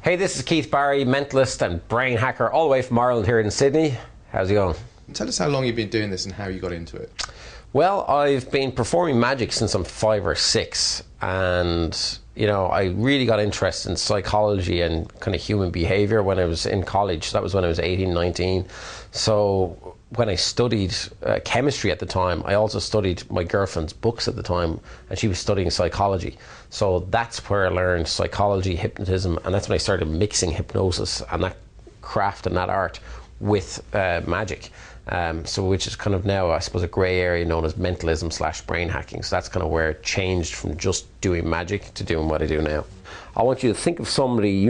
Hey, this is Keith Barry, mentalist and brain hacker, all the way from Ireland here in Sydney. How's it going? Tell us how long you've been doing this and how you got into it. Well, I've been performing magic since I'm 5 or 6, and I really got interested in psychology and kind of human behavior when I was in college. That was when I was 18, 19. So when I studied chemistry at the time, I also studied my girlfriend's books at the time, and she was studying psychology. So that's where I learned psychology, hypnotism, and that's when I started mixing hypnosis and that craft and that art with magic. Which is kind of now, I suppose, a grey area known as mentalism / brain hacking. So that's kind of where it changed from just doing magic to doing what I do now. I want you to think of somebody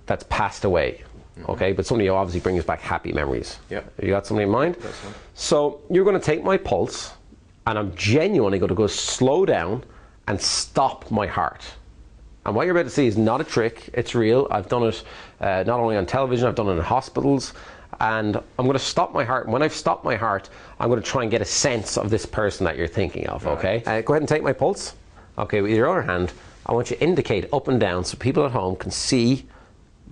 that's passed away, okay? But somebody who obviously brings back happy memories. Yeah. Have you got somebody in mind? That's one. So you're going to take my pulse, and I'm genuinely going to go slow down and stop my heart. And what you're about to see is not a trick, it's real. I've done it not only on television, I've done it in hospitals. And I'm going to stop my heart. And when I've stopped my heart, I'm going to try and get a sense of this person that you're thinking of, okay? Go ahead and take my pulse. Okay, with your other hand, I want you to indicate up and down so people at home can see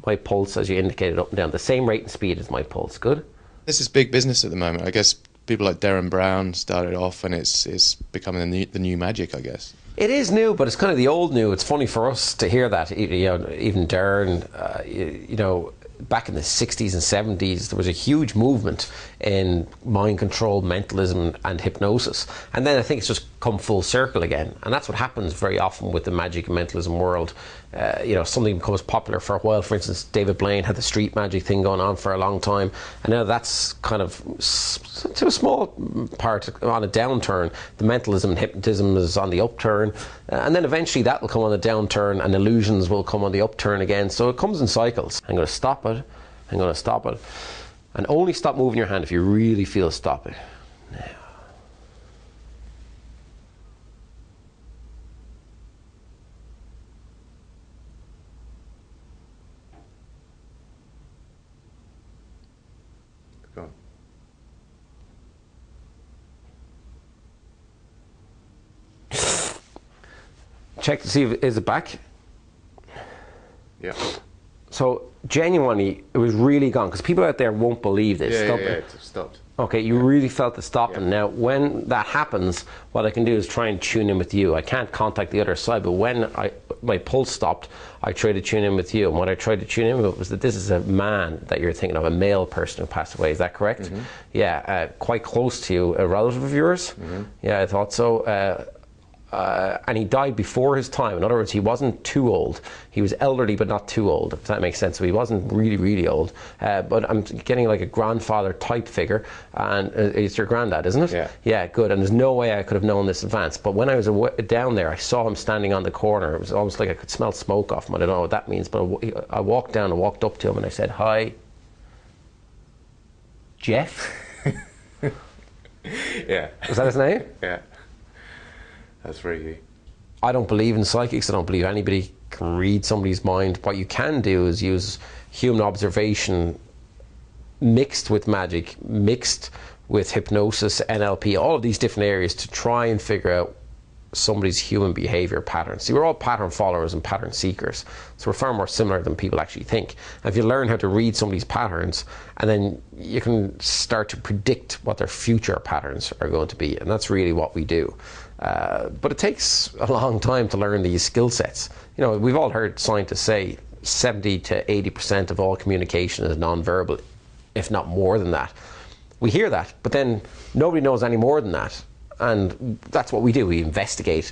my pulse as you indicate it up and down. The same rate and speed as my pulse. Good? This is big business at the moment. I guess people like Derren Brown started off, and it's becoming the new magic, I guess. It is new, but it's kind of the old new. It's funny for us to hear that. Even Derren, back in the 60s and 70s, there was a huge movement in mind control, mentalism and hypnosis. And then I think it's just come full circle again. And that's what happens very often with the magic and mentalism world. Something becomes popular for a while. For instance, David Blaine had the street magic thing going on for a long time. And now that's kind of, to a small part, on a downturn. The mentalism and hypnotism is on the upturn. And then eventually that will come on the downturn, and illusions will come on the upturn again. So it comes in cycles. I'm going to stop it. I'm going to stop it. And only stop moving your hand if you really feel stopping. Now. Go on. Check to see is it back? Yeah. So genuinely, it was really gone, because people out there won't believe this. Yeah, it stopped. Okay, you really felt the stopping. Yeah. Now, when that happens, what I can do is try and tune in with you. I can't contact the other side, but when my pulse stopped, I tried to tune in with you. And what I tried to tune in with was that this is a man that you're thinking of, a male person who passed away. Is that correct? Mm-hmm. Yeah, quite close to you, a relative of yours? Mm-hmm. Yeah, I thought so. And he died before his time. In other words, he wasn't too old. He was elderly, but not too old, if that makes sense. So he wasn't really, really old. But I'm getting like a grandfather type figure. And it's your granddad, isn't it? Yeah. Yeah, good. And there's no way I could have known this in advance. But when I was down there, I saw him standing on the corner. It was almost like I could smell smoke off him. I don't know what that means. But I walked down and walked up to him and I said, "Hi, Jeff." Yeah. Was that his name? Yeah. That's very. I don't believe in psychics. I don't believe anybody can read somebody's mind. What you can do is use human observation mixed with magic, mixed with hypnosis, NLP, all of these different areas to try and figure out somebody's human behavior patterns. See, we're all pattern followers and pattern seekers, so we're far more similar than people actually think. And if you learn how to read somebody's patterns, and then you can start to predict what their future patterns are going to be, and that's really what we do. But it takes a long time to learn these skill sets. We've all heard scientists say 70 to 80% of all communication is non-verbal, if not more than that. We hear that, but then nobody knows any more than that. And that's what we do. We investigate,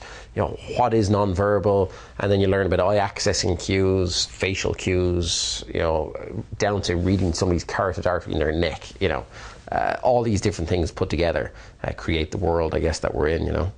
what is non-verbal, and then you learn about eye accessing cues, facial cues, down to reading somebody's carotid artery in their neck. All these different things put together create the world, I guess, that we're in.